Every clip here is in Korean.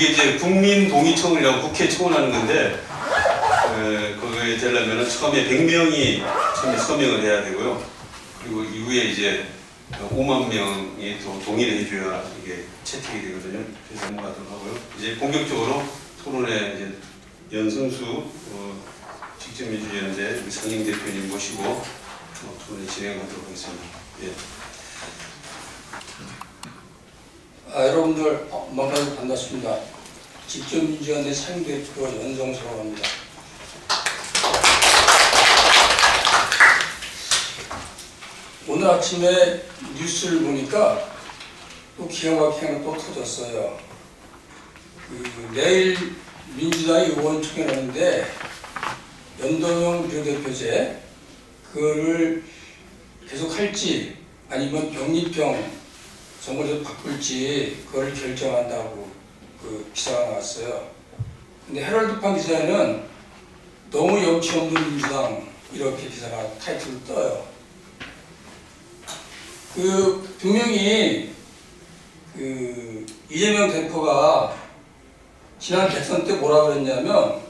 이게 이제 국민동의청이라고 국회 청원하는 건데 그거에 되려면 처음에 100명이 처음에 서명을 해야 되고요. 그리고 이후에 이제 5만 명이 또 동의를 해줘야 이게 채택이 되거든요. 그래서 넘어가도록 하고요. 이제 본격적으로 토론회 이제 연성수 직접민주연대 상임 대표님 모시고 토론회 진행하도록 하겠습니다. 예. 여러분들 만나서 반갑습니다. 직접민주연대 상임 대표 연성수라고 합니다. 오늘 아침에 뉴스를 보니까 또 기가 막히게 하나 또 터졌어요. 내일 민주당이 의원총회를 하는데 연동형 비례대표제 그거를 계속 할지 아니면 병립형 선거제도 바꿀지 그걸 결정한다고 그 기사가 나왔어요. 근데 헤럴드판 기사에는 너무 염치 없는 민주당 이렇게 기사가 타이틀을 떠요. 분명히 이재명 대표가 지난 대선 때 뭐라 그랬냐면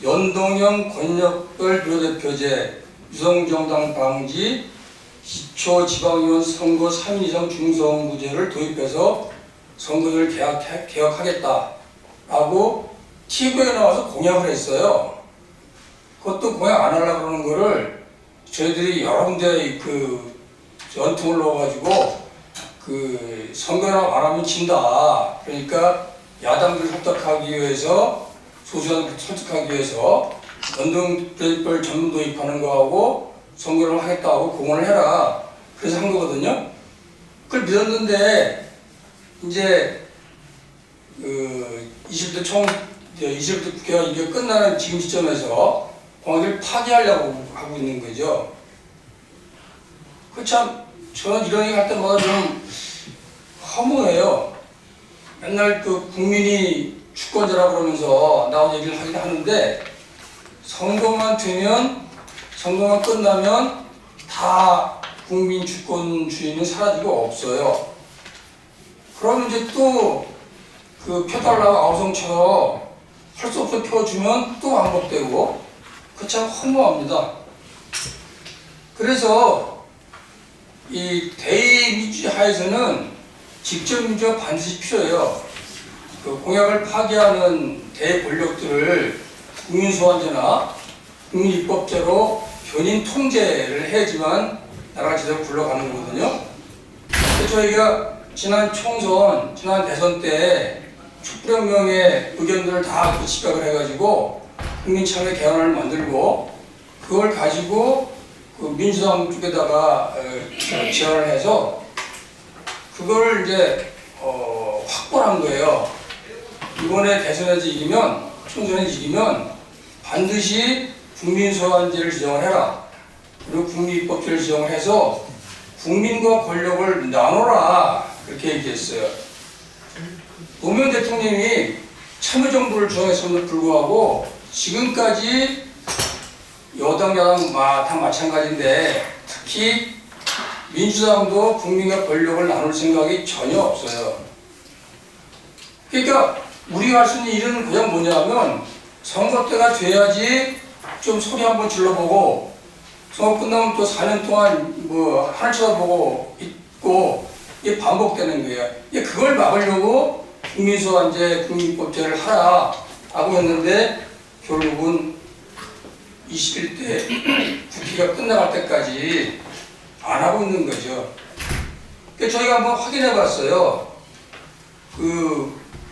연동형 권력별 비례대표제, 유성정당 방지, 기초 지방의원 선거 3인 이상 중선거제를 도입해서 선거제를 개혁하겠다라고 TV에 나와서 공약을 했어요. 그것도 공약 안 하려고 그러는 거를 저희들이 여러 군데 전통을 넣어가지고 선거나 안 하면 진다. 그러니까 야당들 설득하기 위해서 소수자들 설득하기 위해서 연동별 전문 도입하는 거하고 선거를 하겠다고 공언을 해라. 그래서 한 거거든요. 그걸 믿었는데 이제 20대 국회가 이게 끝나는 지금 시점에서 공약을 파기하려고 하고 있는 거죠. 저는 이런 얘기 할 때마다 좀 허무해요. 맨날 국민이 주권자라 그러면서 나온 얘기를 하긴 하는데 선거만 끝나면 다 국민 주권주의는 사라지고 없어요. 그러면 이제 또 펴달라고 아우성처럼 할 수 없어 펴주면 또 반복되고 그 참 허무합니다. 그래서 이 대의민주주의 하에서는 직접민주가 반드시 필요해요. 공약을 파기하는 대권력들을 국민소환제나 국민입법제로 견인 통제를 해야지만 나라가 제대로 굴러가는 거거든요. 저희가 지난 대선 때 촛불혁명의 의견들을 다 집약을 해가지고 국민참여 개헌을 만들고 그걸 가지고 민주당 쪽에다가 제안을 해서 그걸 이제 확보한 거예요. 이번에 대선에서 총선에서 이기면 반드시 국민소환제를 지정을 해라. 그리고 국민입법제를 지정을 해서 국민과 권력을 나눠라. 그렇게 얘기했어요. 노무현 대통령이 참여정부를 주장했음에도 불구하고 지금까지 여당, 야당 다 마찬가지인데 특히 민주당도 국민과 권력을 나눌 생각이 전혀 없어요. 그러니까 우리가 할 수 있는 일은 그냥 뭐냐면 선거 때가 돼야지 좀 소리 한번 질러보고 선거 끝나면 또 4년 동안 하늘 쳐다보고 있고 이게 반복되는 거예요. 그걸 막으려고 국민소환제, 국민입법제를 하라 하고 했는데 결국은 21대 국회가 끝나갈 때까지 안 하고 있는 거죠. 그래서 저희가 한번 확인해 봤어요.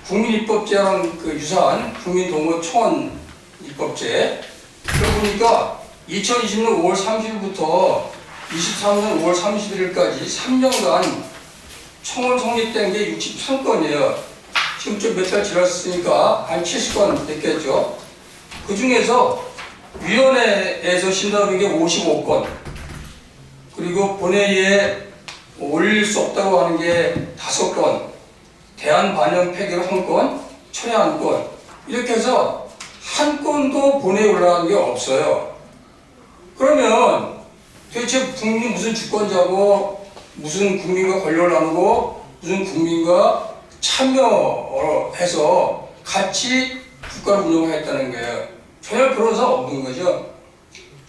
국민입법제랑 유사한 국민동의청원 입법제. 그러고 보니까 2020년 5월 30일부터 23년 5월 31일까지 3년간 청원 성립된 게 63건이에요. 지금 좀 몇 달 지났으니까 한 70건 됐겠죠. 그 중에서 위원회에서 신청한 게 55건, 그리고 본회의에 올릴 수 없다고 하는 게 5건, 대안 반영 폐기로 1건, 철회 1건, 이렇게 해서 한 건도 본회의에 올라간 게 없어요. 그러면 도대체 국민이 무슨 주권자고, 무슨 국민과 권력을 나누고, 무슨 국민과 참여해서 같이 국가를 운영하겠다는 거예요. 전혀 그런 사람 없는 거죠.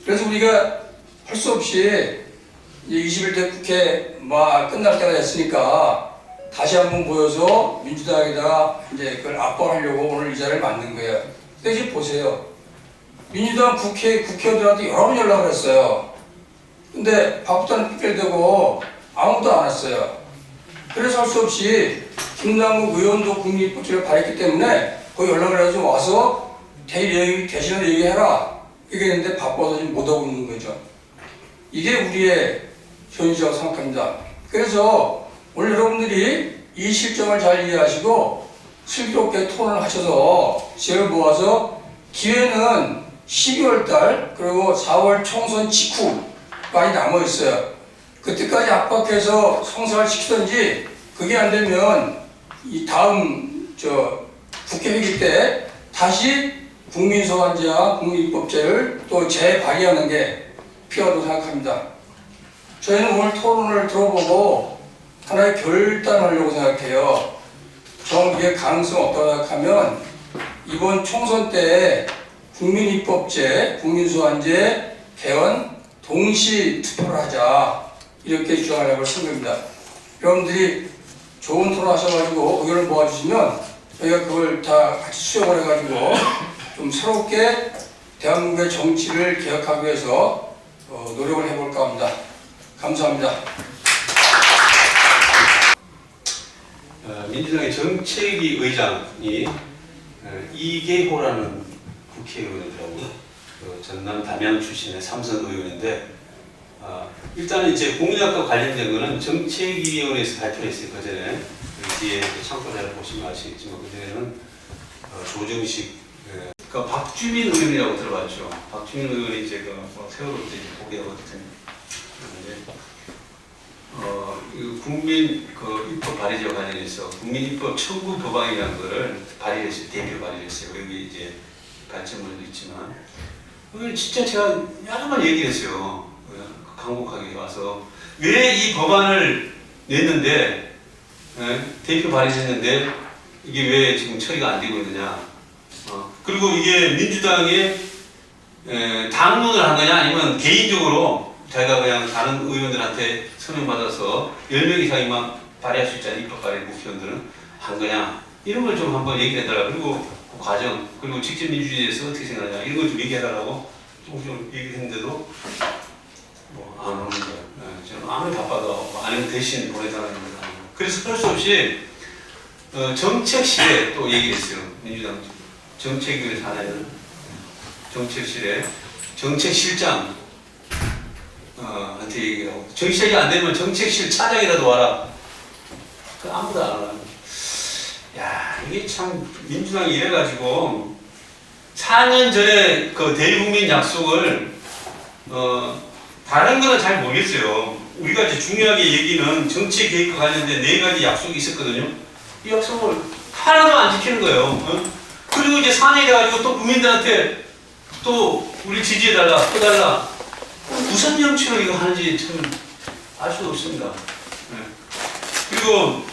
그래서 우리가 할 수 없이 이제 21대 국회 막 끝날 때가 됐으니까 다시 한번 모여서 민주당에다가 이제 그걸 압박하려고 오늘 이 자리를 만든 거예요. 근데 지금 보세요. 민주당 국회의원들한테 여러 번 연락을 했어요. 근데 바쁘다는 핑계를 대고 아무도 안 왔어요. 그래서 할 수 없이 김남국 의원도 국민입법제를 발했기 때문에 거기 연락을 해서 와서 대신에 얘기해라. 얘기했는데 바빠서 지금 못하고 있는 거죠. 이게 우리의 현실이라고 생각합니다. 그래서 오늘 여러분들이 이 실정을 잘 이해하시고 슬기롭게 토론을 하셔서 지혜를 모아서 기회는 12월 달 그리고 4월 총선 직후까지 남아 있어요. 그때까지 압박해서 성사를 시키든지 그게 안 되면 이 다음 국회 회기 때 다시 국민소환제와 국민입법제를 또 재발의하는 게 필요하다고 생각합니다. 저희는 오늘 토론을 들어보고 하나의 결단하려고 생각해요. 정부의 가능성 없다고 생각하면 이번 총선 때 국민입법제, 국민소환제 개헌 동시 투표를 하자 이렇게 주장하려고 할 생각입니다. 여러분들이 좋은 토론 하셔가지고 의견을 모아주시면 저희가 그걸 다 같이 수용을 해가지고 좀 새롭게 대한민국의 정치를 개혁하기 위해서 노력을 해볼까 합니다. 감사합니다. 민주당의 정책위 의장이 이계호라는 국회의원이라고 전남 담양 출신의 삼선 의원인데 일단은 이제 공약과 관련된 거는 정책위원회에서 발표를 했어요. 그전에 뒤에 참고자를 보시면 아시겠지만 그전에는 조정식 그러니까 박주민 의원이라고 들어봤죠. 박주민 의원이 이제 세월호 때 보고하고 국민 입법 발의제와 관련해서 국민 입법 청구 법안이라는 거를 발의했어요. 대표 발의했어요. 여기 이제 발전문도 있지만 여기 진짜 제가 여러 번 얘기를 했어요. 강곡하게 와서 왜 이 법안을 냈는데 대표 발의했는데 이게 왜 지금 처리가 안 되고 있느냐. 그리고 이게 민주당의 당론을 한 거냐 아니면 개인적으로 자기가 그냥 다른 의원들한테 서명받아서 10명 이상이만 발의할 수 있잖아요. 입법 발의 국회의원들은 한 거냐. 이런 걸 좀 한번 얘기를 해달라. 그리고 그 과정, 그리고 직접 민주주의에 대해서 어떻게 생각하냐. 이런 걸 좀 얘기해달라고 좀 얘기했는데도 안 오는 거예요. 저는 아무리 바빠도 아니면 대신 보내달라는 겁니다. 그래서 할 수 없이 정책실에 또 얘기를 했어요. 민주당 정책위원회 산하에는 정책실에 정책실장 한테 얘기하고 정책이 안 되면 정책실 차장이라도 와라. 아무도 안 와요. 야, 이게 참 민주당이 이래가지고 4년 전에 그 대국민 약속을 다른 거는 잘 모르겠어요. 우리가 이제 중요하게 얘기는 정치 계획과 관련된 4가지 약속이 있었거든요. 이 약속을 하나도 안 지키는 거예요. 그리고 이제 4년이 돼가지고 또 국민들한테 또 우리 지지해달라, 해달라. 무슨 정치로 이거 하는지 참 알 수도 없습니다. 그리고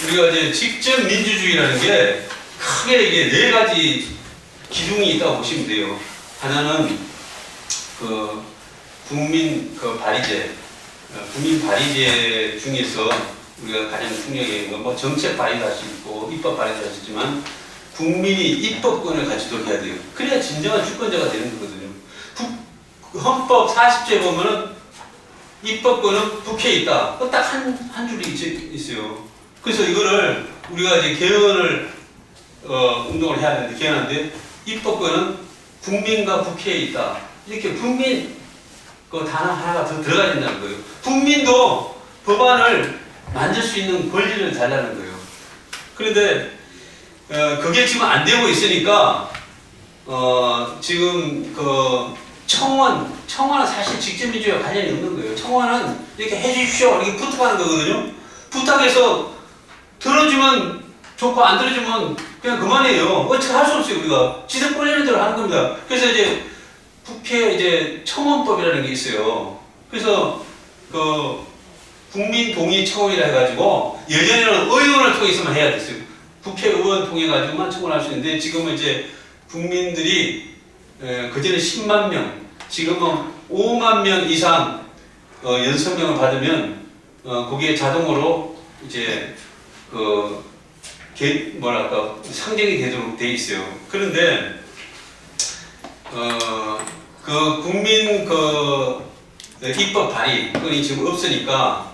우리가 이제 직접 민주주의라는 게 크게 이게 4가지 기둥이 있다고 보시면 돼요. 하나는 국민 발의제, 국민 발의제 중에서 우리가 가장 중요하게 뭐 정책 발의도 할 수 있고 입법 발의도 할 수 있지만 국민이 입법권을 가지도록 해야 돼요. 그래야 진정한 주권자가 되는 거거든요. 헌법 40조에 보면은 입법권은 국회에 있다. 딱 한 줄이 있어요. 그래서 이거를 우리가 이제 개헌을 운동을 해야 하는데 개헌하는데 입법권은 국민과 국회에 있다. 이렇게 국민 그 단어 하나가 더 들어가야 된다는 거예요. 국민도 법안을 만질 수 있는 권리를 달라는 거예요. 그런데 그게 지금 안 되고 있으니까 지금 청원은 사실 직접민주주의와 관련이 없는 거예요. 청원은 이렇게 해주십시오 이렇게 부탁하는 거거든요. 부탁해서 들어주면 좋고 안 들어주면 그냥 그만이에요. 어떻게 할 수 없어요. 우리가 지들 꼴리는 대로 하는 겁니다. 그래서 이제 국회 이제 청원법이라는 게 있어요. 그래서 국민 동의 청원이라 해가지고 예전에는 의원을 통해서만 해야 됐어요. 국회의원 통해 가지고만 청원할 수 있는데 지금은 이제 국민들이 그전에 10만 명, 지금은 5만 명 이상 연설명을 받으면 거기에 자동으로 이제 뭐랄까 상정이 되도록 돼 있어요. 그런데 그 국민 입법 발의권이 지금 없으니까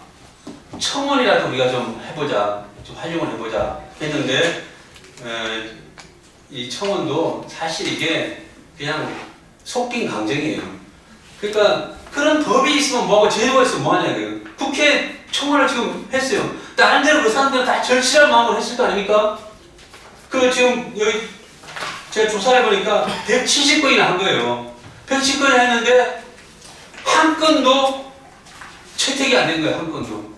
청원이라도 우리가 좀 해보자, 좀 활용을 해보자 했는데 이 청원도 사실 이게 그냥 속긴 강정이에요. 그러니까 그런 법이 있으면 뭐하고 제도가 있으면 뭐하냐고요. 국회 청원을 지금 했어요. 나름대로 그 사람들은 다 절실한 마음으로 했을 거 아닙니까? 그 지금 여기 제가 조사해 보니까 170건이나 한 거예요. 170건이나 했는데 한 건도 채택이 안 된 거예요. 한 건도.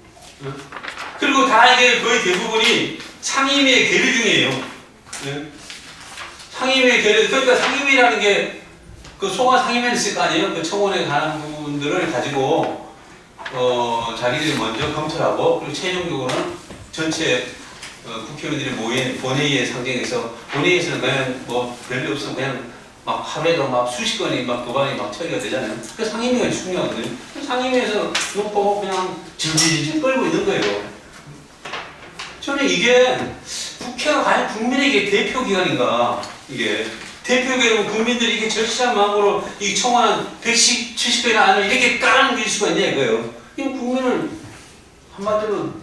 그리고 다 이게 거의 대부분이 상임위의 계류 중이에요. 상임위의 계류, 그러니까 상임위라는 게 그 소관 상임위는 있을 거 아니에요. 그 청원에 관한 부분들을 가지고 자기들이 먼저 검토하고 그리고 최종적으로는 전체 국회의원들이 모인 본회의에 상정해서 본회의에서는 그냥 뭐 별일 없으면 그냥 막 하루에도 막 수십 건이 막 도반이 막 처리가 되잖아요. 그 상임위가 중요하거든요. 상임위에서 놓고 그냥 질질질 끌고 있는 거예요. 저는 이게 국회가 과연 국민에게 대표 기관인가, 이게 대표 기관이면 국민들이 이게 절실한 마음으로 이 청원 170건의 안을 이렇게 깔아넘길 수가 있냐 이거예요. 이건 국민을 한마디로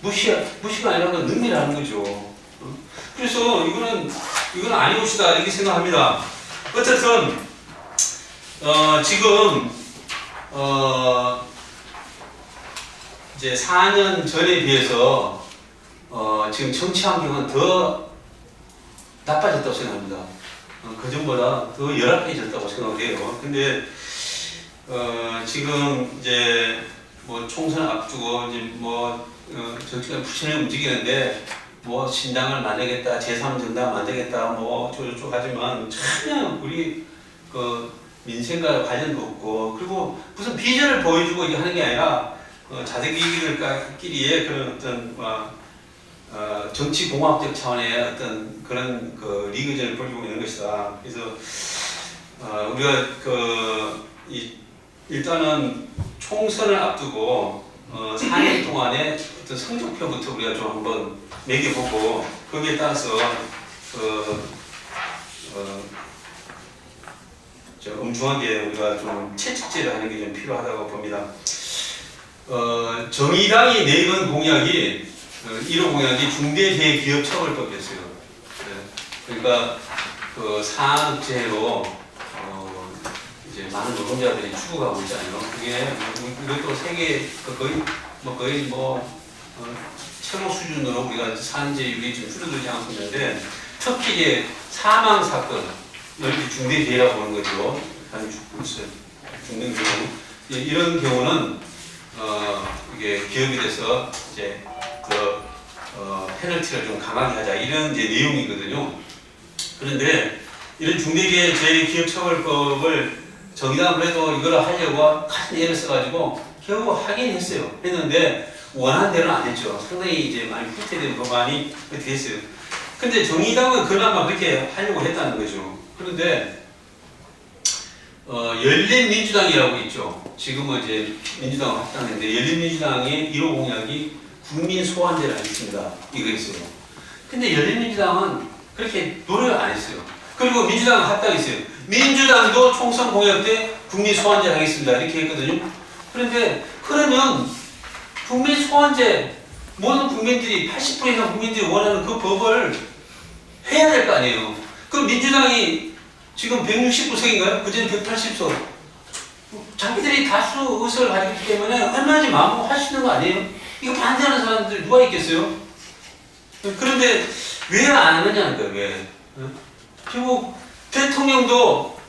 무시가 아니라 능멸하는 거죠. 그래서 이건 아니옵시다 이렇게 생각합니다. 어쨌든 지금 이제 4년 전에 비해서 지금 정치 환경은 더 나빠졌다고 생각합니다. 그전보다 더 열악해졌다고 생각을 해요. 근데 지금 이제 뭐 총선 앞두고 이제 정치가 부천에 움직이는데 뭐 신당을 만들겠다, 제3정당 만들겠다, 뭐 저쪽 하지만 전혀 우리 그 민생과 관련도 없고, 그리고 무슨 비전을 보여주고 이게 하는 게 아니라 자기들끼리의 그런 어떤 정치 공학적 차원의 어떤 그런 리그전을 벌이고 있는 것이다. 그래서 우리가 일단은 총선을 앞두고 4년 동안의 어떤 성적표부터 우리가 좀 한번 매겨보고 거기에 따라서 엄중하게 우리가 좀 채찍질을 하는 게 좀 필요하다고 봅니다. 정의당이 내건 공약이 1호 공약이 중대재해기업처벌법이었어요. 그러니까 산업재해로 이제 많은 노동자들이 죽어가고 있잖아요. 그게 이것도 세계 거의 최고 수준으로 우리가 산재율이 좀 줄어들지 않고 있는데, 특히 이제 사망 사건을 중대재해라고 보는 거죠. 사람이 죽고 있어요. 죽는 경우. 이런 경우는 이게 기업이 돼서 이제 페널티를 좀 강하게 하자, 이런 이제 내용이거든요. 그런데 이런 중대재해기업처벌법을 정의당은 그래도 이걸 하려고 큰 애를 써가지고 겨우 하긴 했는데 원하는 대로는 안 했죠. 상당히 이제 많이 후퇴된 법안이 그렇게 됐어요. 근데 정의당은 그나마 그렇게 하려고 했다는 거죠. 그런데 열린민주당이라고 있죠. 지금은 이제 민주당을 합당했는데 열린민주당의 1호 공약이 국민소환제를 하겠습니다, 이거 있어요. 근데 열린민주당은 그렇게 노력을 안 했어요. 그리고 민주당은 합당했어요. 민주당도 총선 공약 때 국민소환제 하겠습니다, 이렇게 했거든요. 그런데 그러면 국민소환제, 모든 국민들이 80% 이상 국민들이 원하는 그 법을 해야 될 거 아니에요. 그럼 민주당이 지금 169석인가요? 그전에 180석. 자기들이 다수 의석을 가지고 있기 때문에 얼마든지 마음먹고 할 수 있는 거 아니에요? 이거 반대하는 사람들 누가 있겠어요? 그런데 왜 안 하느냐는 거예요, 왜. 결국 대통령도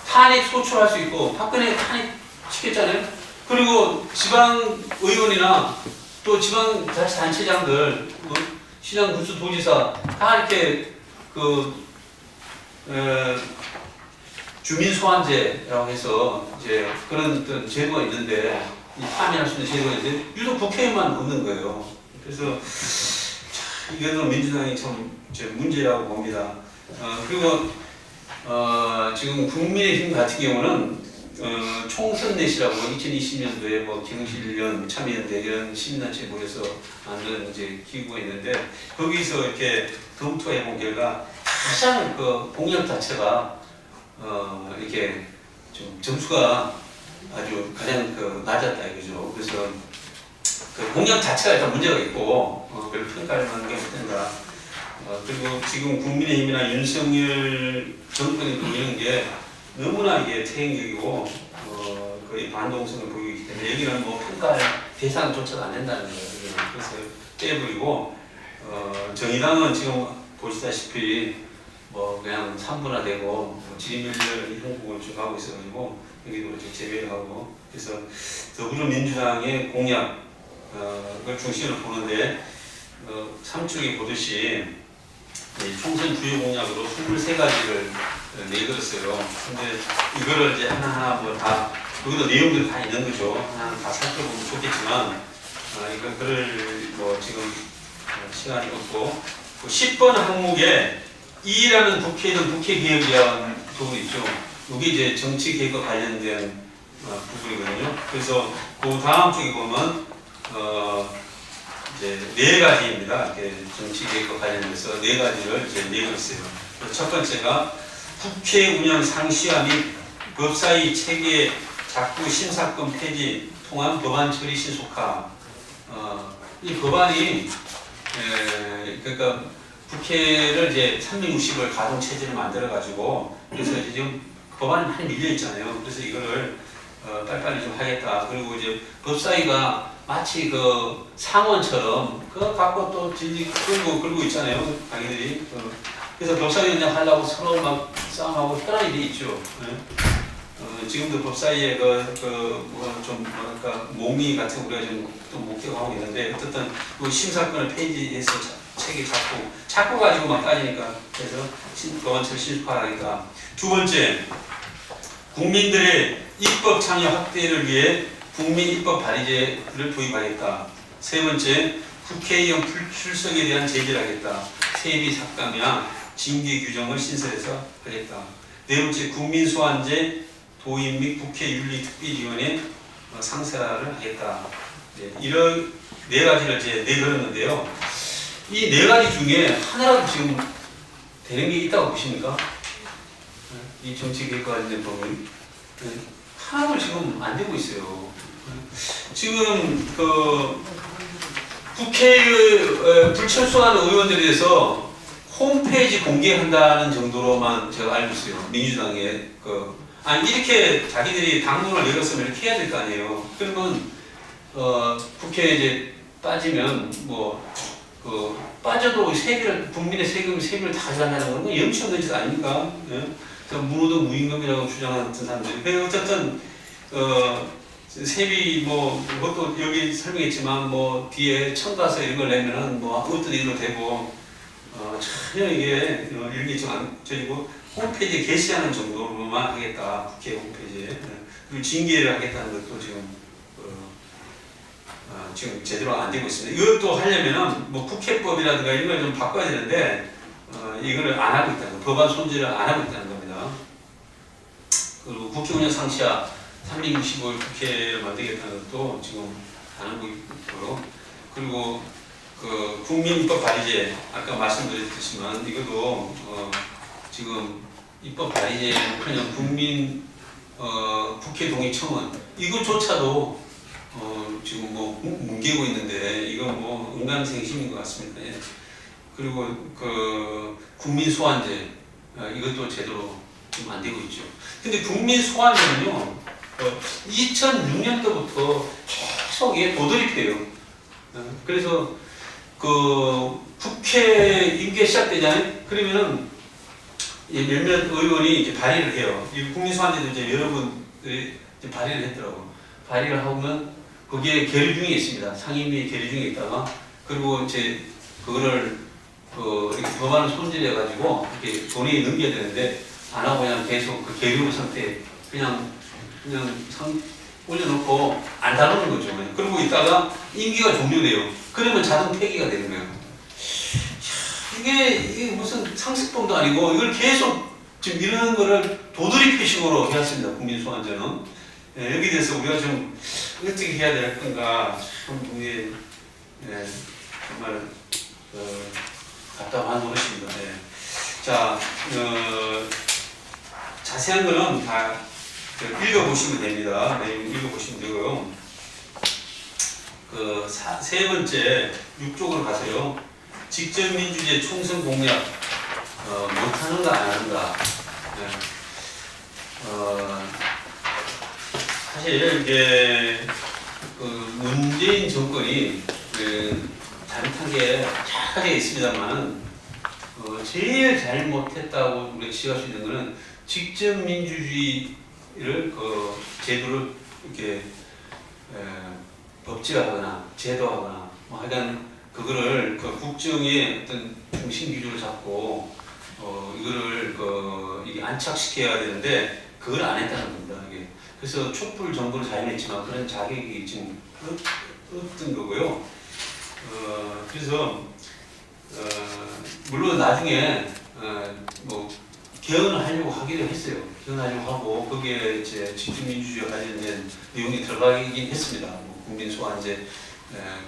탄핵 소추할 수 있고, 박근혜 탄핵 시켰잖아요? 그리고 지방의원이나 또 지방자치단체장들, 시장, 군수, 도지사 다 이렇게 주민소환제라고 해서 이제 그런 어떤 제도가 있는데, 파면할 수 있는 제도가 있는데 유독 국회에만 없는 거예요. 그래서 이거는 민주당이 참 문제라고 봅니다. 그리고 지금 국민의힘 같은 경우는 총선 넷이라고 2020년도에 뭐 경실련, 참여연대 이런 시민단체 모여서 만든 이제 기구가 있는데 거기서 이렇게 검토해 본 결과 가장 그 공약 자체가 이렇게 좀 점수가 아주 가장 그 낮았다 이거죠. 그래서 그 공약 자체가 일단 문제가 있고 그걸 평가할 만한 게 없던가. 그리고 지금 국민의힘이나 윤석열 정권이 보이는 게 너무나 이게 퇴행적이고 거의 반동성을 보이기 때문에 여기는 뭐 평가할 대상조차가 안 된다는 거예요. 그래서 빼버리고 정의당은 지금 보시다시피 뭐 그냥 3분화되고 지리멸렬 이런 부분을 쭉 하고 있어가지고 여기도 좀 제외를 하고 그래서 더불어민주당의 공약을 중심으로 보는데 3축에 보듯이 총선 주요 공약으로 23가지를 내걸었어요. 근데 이거를 이제 하나하나 뭐 다 여기도 내용들이 다 있는 거죠. 하나 다 살펴보면 좋겠지만 이거 그럴 뭐 지금 시간이 없고 10번 항목에 2라는 국회의원 국회 개혁이라는 부분이 있죠. 이게 이제 정치 개혁과 관련된 부분이거든요. 그래서 그 다음 쪽에 보면 이제 4가지입니다. 이렇게 정치 개혁과 관련해서 4가지를 이제 내걸었어요. 첫 번째가 국회 운영 상시화 및 법사위 체계 작부 심사권 폐지 통한 법안 처리 신속화. 이 법안이 그러니까 국회를 이제 360을 가동 체제를 만들어 가지고 그래서 이제 지금 법안이 많이 밀려 있잖아요. 그래서 이거를 빨리빨리 좀 하겠다. 그리고 이제 법사위가 마치 그 상원처럼 그거 갖고 또 질질 끌고 있잖아요. 자기들이. 그래서 법사위 그냥 하려고 서로 막 싸움하고 혈안이 돼 있죠. 지금도 법사위에 좀 뭐랄까 모미 같은 우리가 좀 목격하고 있는데 어쨌든 그 심사권을 폐지해서 책이 자꾸 가지고 막 따지니까 그래서 법안처리 신속화하니까. 두 번째, 국민들의 입법 참여 확대를 위해 국민 입법 발의제를 도입하겠다. 세 번째, 국회의원 출석에 대한 제재를 하겠다. 세비 삭감이나 징계 규정을 신설해서 하겠다. 네 번째, 국민소환제 도입 및 국회윤리특별위원회 상세화를 하겠다. 네, 이런 4가지를 이제 내걸었는데요. 이 4가지 중에 하나라도 지금 되는 게 있다고 보십니까? 이 정치 개혁과 관련된 부분 하나도 지금 안 되고 있어요. 지금 그 국회의 불철수하는 의원들에 대해서 홈페이지 공개한다는 정도로만 제가 알고 있어요. 민주당의 아니 이렇게 자기들이 당론을 내렸으면 이렇게 해야 될 거 아니에요. 그러면 국회에 이제 빠지면 빠져도 국민의 세금을 다 가져간다는 건 염치 없는 짓 아닙니까? 예? 무노동 무임금이라고 주장하는 사람들이. 그래서 어쨌든 세비 그것도 여기 설명했지만 뒤에 첨가서 이런 걸 내면은 어떤 일로 되고 전혀 이게 이런 게 좀 안 저리고 홈페이지에 게시하는 정도로만 하겠다. 국회 홈페이지에. 그리고 징계를 하겠다는 것도 지금 제대로 안 되고 있습니다. 이것도 하려면은 국회법이라든가 이런 걸 좀 바꿔야 되는데 이거를 안 하고 있다는 거, 법안 손질을 안 하고 있다는 겁니다. 그리고 국회 운영 상시화 365일 국회를 만들겠다는 것도 지금 안 하고 있고요. 그리고 국민 입법 발의제 아까 말씀드렸지만 이것도 지금 입법 발의제는 국민 국회 동의 청원 이것조차도 지금 뭉개고 있는데 이건 은감생심인 것 같습니다. 예. 그리고 국민 소환제 이것도 제대로 좀 안 되고 있죠. 근데 국민 소환제는요 2006년도부터 계속 이게 도드립해요. 그래서 국회 임기가 시작되잖아요. 그러면은 몇몇 의원이 이제 발의를 해요. 이 국민 소환제도 이제 여러분들이 발의를 했더라고. 발의를 하면 거기에 계류 중에 있습니다. 상임위 계류 중에 있다가 그리고 이제 그거를 이렇게 법안을 손질해 가지고 이렇게 본회의에 넘겨야 되는데 안 하고 그냥 계속 그 계류 상태 그냥 올려놓고 안 다루는 거죠. 그러고 있다가 임기가 종료돼요. 그러면 자동 폐기가 되는 거예요. 이게 무슨 상습범도 아니고 이걸 계속 지금 이런 거를 도돌이 표식으로 해왔습니다. 국민소환제는. 예, 여기 대해서 우리가 좀 어떻게 해야 될 건가 참 이게 정말 답답한 노릇입니다. 예. 자, 자세한 거는 다 읽어보시면 됩니다. 네, 읽어보시면 되고요. 세 번째 6쪽으로 가세요. 직접민주주의 총선 공약 못하는가 안 하는가. 네. 사실 이제 문재인 정권이 잘못한 게 잘하게 있습니다만 제일 잘못했다고 우리가 지적할 수 있는 것은 직접민주주의를 제도를 이렇게 법제화하거나 제도하거나 뭐 하여간 그거를 국정의 어떤 중심 기조를 잡고 이거를 이게 안착시켜야 되는데 그걸 안 했다는 겁니다. 이게. 그래서 촛불 정부를 자임했지만 그런 자격이 지금 없던 거고요. 그래서 물론 나중에 뭐 개헌을 하려고 하기도 했어요. 개헌하려고 하고 거기에 이제 직접민주주의와 관련된 내용이 들어가긴 했습니다. 뭐 국민소환제,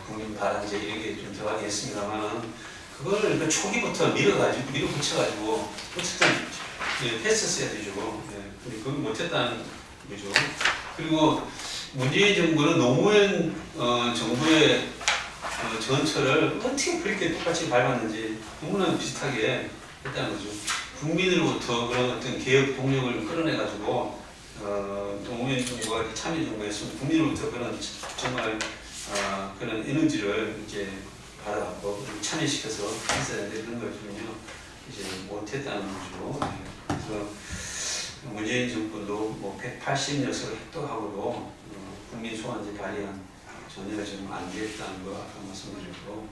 국민발언제 이런 게 좀 들어가긴 했습니다만은 그걸 그 초기부터 밀어붙여가지고 어쨌든 했었어야 되죠. 근데 그걸 못했다는 거죠. 그리고 문재인 정부는 노무현 정부의 전철을 어떻게 그렇게 똑같이 밟았는지 너무나 비슷하게 했다는 거죠. 국민으로부터 그런 어떤 개혁 동력을 끌어내가지고 노무현 정부가 참여정부였으면 국민으로부터 그런 정말 그런 에너지를 이제 받아갖고 참여시켜서 했어야 되는데 그런 걸 전혀 이제 못했다는 거죠. 그래서 문재인 정권도 뭐 180녀석을 획득하고도 국민 소환제 발의안 전혀 지금 안 됐다는 거 아까 말씀드렸고,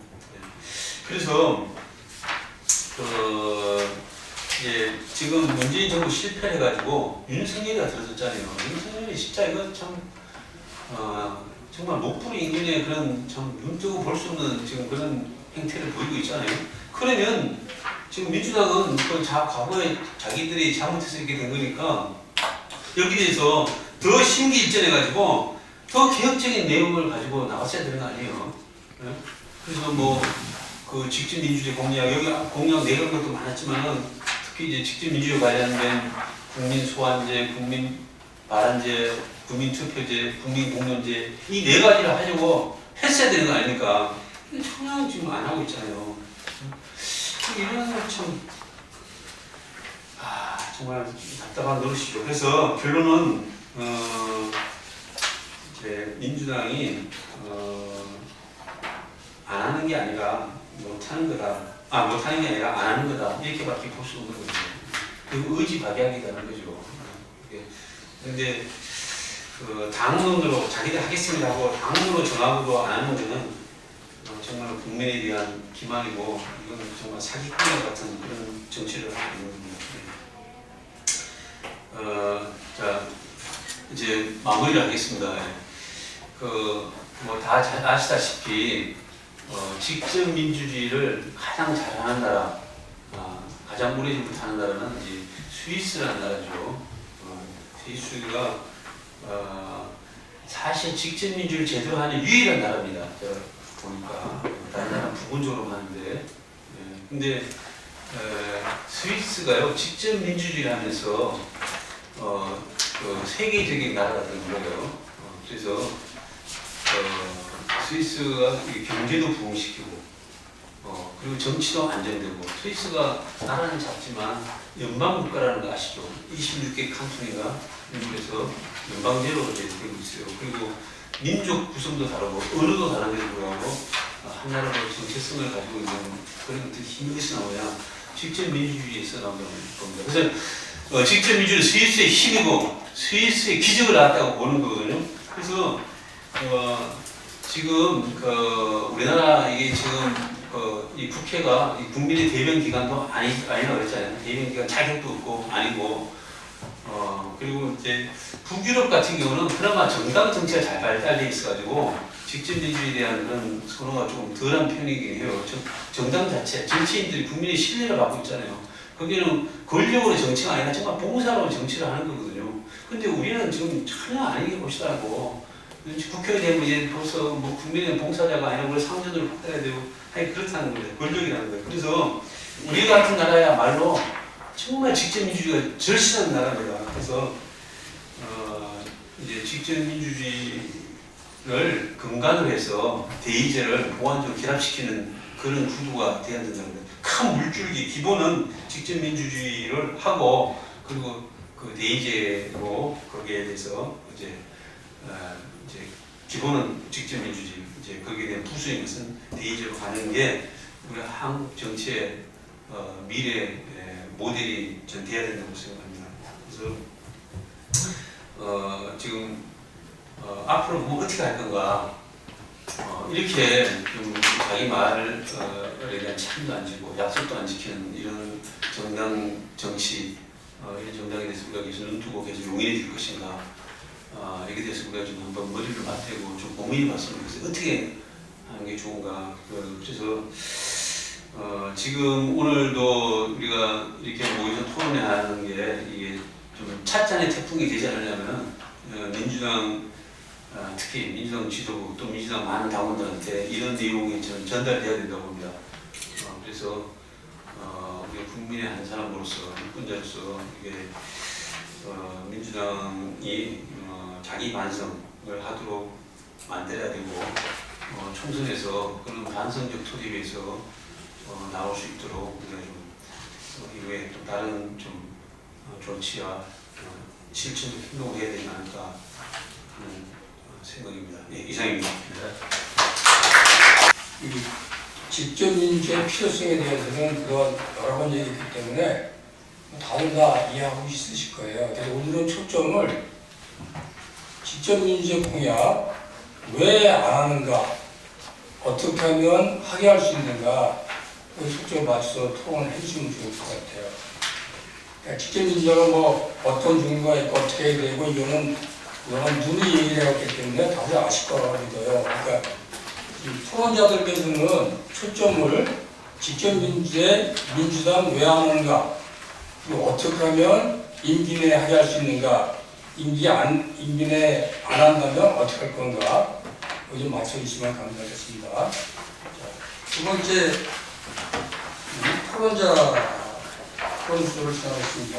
그래서 이제 지금 문재인 정부 실패를 해가지고 윤석열이가 들어섰잖아요. 윤석열이 진짜 이거 참 정말 목풀이 인근의 그런 참 눈뜨고 볼 수 없는 지금 그런 행태를 보이고 있잖아요. 그러면 지금 민주당은 과거에 자기들이 잘못해서 이렇게 된 거니까 여기 대해서 더 심기일전해가지고 더 개혁적인 내용을 가지고 나왔어야 되는 거 아니에요. 그래서 뭐 그 직접민주주의 공약, 여기 공약 내건 것도 많았지만 특히 이제 직접민주주의 관련된 국민소환제, 국민발언제, 국민투표제, 국민공론제 이 네 가지를 하려고 했어야 되는 거 아닙니까? 근데 전혀 지금 안 하고 있잖아요. 이런 거 참 정말 답답한 노릇이죠. 그래서 결론은 이제 민주당이 안 하는 게 아니라 못하는 거다. 못하는 게 아니라 안 하는 거다. 이렇게밖에 볼 수 없는 거죠. 그리고 의지박약이라는 거죠. 그런데 당론으로 자기들 하겠습니다 하고 당론으로 정하고도 안 하는 거는 정말 국민에 대한 기만이고 이건 정말 사기꾼 같은 그런 정치를 하고 있는 겁니다. 자 이제 마무리를 하겠습니다. 뭐 다 아시다시피 직접 민주주의를 가장 잘하는 나라, 가장 오래전부터 하는 나라는 이제 스위스라는 나라죠. 스위스가 사실 직접 민주를 제대로 하는 유일한 나라입니다. 제가 보니까 다른 나라는 부분적으로 하는데, 근데 스위스가요 직접 민주주의를 하면서 세계적인 나라가 된 거예요. 그래서 스위스가 경제도 부흥시키고 그리고 정치도 안정되고 스위스가 나라는 작지만 연방국가라는 거 아시죠? 26개 칸톤인가 미국에서 연방제로 되고 있어요. 그리고 민족 구성도 다르고 언어도 다른데도 불구하고 한 나라로 정체성을 가지고 있는 그런 것들이 힘에서 나오냐 직접 민주주의에서 나온다는 겁니다. 그래서 직접 민주주의는 스위스의 힘이고 스위스의 기적을 낳았다고 보는 거거든요. 그래서 지금 우리나라 이게 지금 이 국회가 이 국민의 대변 기관도 아니라고 그랬잖아요. 대변 기관 자격도 없고 아니고 그리고 이제 북유럽 같은 경우는 그나마 정당 정치가 잘 발달돼 있어가지고 직접 민주주의에 대한 그런 선호가 조금 덜한 편이긴 해요. 정당 자체, 정치인들이 국민의 신뢰를 받고 있잖아요. 거기는 권력으로 정치가 아니라 정말 봉사로 정치를 하는 거거든요. 근데 우리는 지금 전혀 아니게 보시더라고. 국회의원 이제 벌써 뭐 국민의 봉사자가 아니라 우리 상전으로 바꿔야 되고, 아니 그렇다는 거예요. 권력이라는 거예요. 그래서 우리 같은 나라야말로 정말 직접민주주의가 절실한 나라입니다. 그래서 이제 직접민주주의를 근간으로 해서 대의제를 보완적으로 결합시키는 그런 구도가 돼야 된다는 거예요. 큰 물줄기 기본은 직접민주주의를 하고 그리고 그 대의제로 거기에 대해서 이제 기본은 직접민주주의 이제 거기에 대한 부수인 것은 대의제로 가는 게 우리 한국 정치의 미래 모델이 전 돼야 된다고 생각합니다. 그래서 지금 앞으로 뭐 어떻게 할 건가 이렇게 좀 자기 말에 대한 책임도 안 지고 약속도 안 지키는 이런 정당 정치 이런 정당에 대해서 우리가 계속 눈두고 계속 용인해 줄 것인가 여기에 대해서 우리가 좀 한번 머리를 맞대고 좀 고민해 봤으면 좋겠어요. 어떻게 하는 게 좋은가. 그래서 지금 오늘도 우리가 이렇게 모여서 토론회 하는 게 이게 좀 찻잔의 태풍이 되지 않으려면 민주당 특히 민주당 지도부 또 민주당 많은 당원들한테 이런 내용이 좀 전달돼야 된다고 봅니다. 그래서 우리 국민의 한 사람으로서 유권자로서 이게 민주당이 자기 반성을 하도록 만들어야 되고 총선에서 그런 반성적 토대에서 나올 수 있도록 우리가 좀 이후에 또 다른 좀 조치와 실천적 행동을 해야 되지 않을까 하는 생각입니다. 네, 이상입니다. 직접민주의 필요성에 대해서는 그런 여러 번 얘기했기 때문에 다들 다 이해하고 있으실 거예요. 그래서 오늘은 초점을 직접민주의 공약 왜 안 하는가, 어떻게 하면 하게 할 수 있는가, 그 초점을 맞춰서 토론을 해주시면 좋을 것 같아요. 그러니까 직접민주가 뭐 어떤 종류가 있고 어떻게 해야 되고 이거는 눈이 얘기를 해왔기 때문에 다들 아실 거라고 믿어요. 그러니까 이 토론자들께서는 초점을 직접민주의 민주당 왜 안 하는가, 그리고 어떻게 하면 임기 내에 하게 할 수 있는가, 임기 내에 안 한다면 어떻게 할 건가, 이거 좀 맞춰주시면 감사하겠습니다. 자, 두 번째 토론자 토론수를 시작하겠습니다.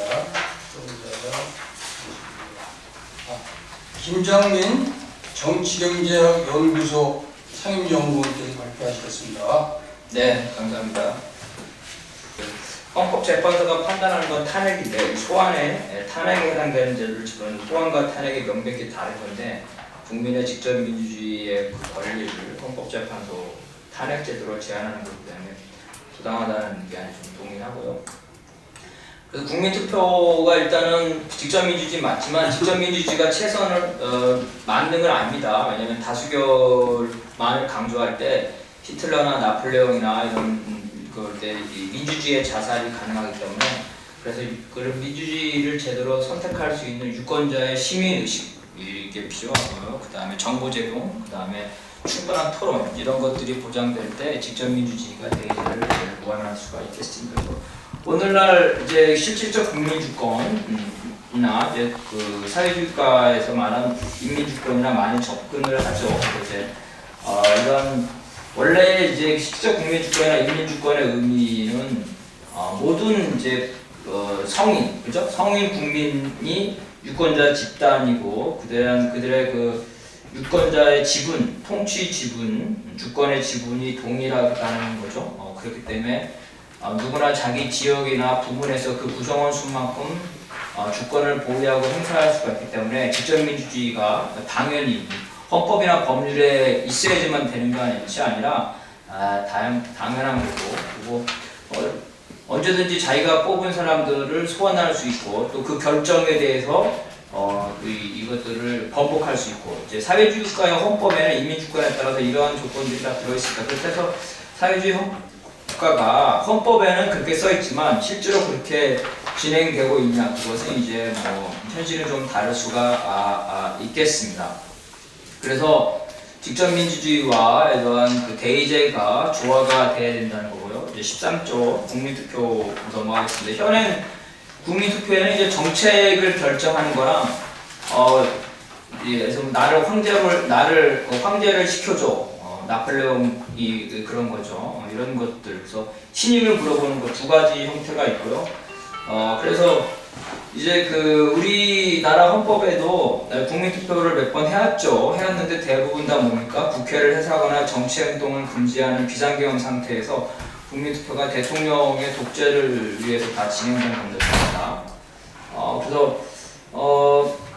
김장민 정치경제연구소 상임연구원께서 발표하시겠습니다. 네, 감사합니다. 헌법재판소가 판단하는 건 탄핵인데 소환에 탄핵에 해당되는 죄를 집어넣는 소환과 탄핵이 명백히 다른 건데 국민의 직접민주주의의 그 권리를 헌법재판소 탄핵제도로 제한하는 것에 때문에 부당하다는 의견에 좀 동의하고요. 그래서 국민투표가 일단은 직접민주주의 맞지만 직접민주주의가 최선을 맞는 건 아닙니다. 왜냐하면 다수결만을 강조할 때 히틀러나 나폴레옹이나 이런 그때 민주주의의 자살이 가능하기 때문에 그래서 그런 민주주의를 제대로 선택할 수 있는 유권자의 시민의식 이게 필요하고요. 그 다음에 정보 제공, 그 다음에 충분한 토론 이런 것들이 보장될 때 직접민주주의가 대의제를 보완할 수가 있겠습니다. 오늘날 이제 실질적 국민주권이나 이제 그 사회주의가에서 말하는 인민주권이나 많이 접근을 하죠. 이제 이런 원래 이제 실질적 국민주권이나 인민주권의 의미는 모든 이제 성인, 그죠? 성인 국민이 유권자 집단이고 그들의 그 유권자의 지분, 통치 지분, 주권의 지분이 동일하다는 거죠. 그렇기 때문에 누구나 자기 지역이나 부문에서 그 구성원 수만큼 주권을 보유하고 행사할 수가 있기 때문에 직접민주주의가 당연히 헌법이나 법률에 있어야지만 되는 것이 아니라 당연한 거고, 그리고 언제든지 자기가 뽑은 사람들을 소환할 수 있고 또 그 결정에 대해서 이것들을 번복할 수 있고, 이제 사회주의국가의 헌법에는 인민주권에 따라서 이러한 조건들이 다 들어있습니다. 그래서 사회주의 국가가 헌법에는 그렇게 써 있지만 실제로 그렇게 진행되고 있냐, 그것은 이제 뭐 현실은 좀 다를 수가 있겠습니다. 그래서 직접 민주주의와 이러한 그 대의제가 조화가 돼야 된다는 거고요. 이제 13조 국민투표 넘어가겠습니다. 현행 국민투표에는 이제 정책을 결정하는 거랑 그래서 나를 황제를 시켜줘. 나폴레옹이 그런 거죠. 이런 것들. 그래서 신임을 물어보는 거 두 가지 형태가 있고요. 그래서 이제 그 우리나라 헌법에도 국민투표를 몇 번 해왔는데 대부분 다 뭡니까? 국회를 해산하거나 정치 행동을 금지하는 비상계엄 상태에서 국민투표가 대통령의 독재를 위해서 다 진행된 것들입니다.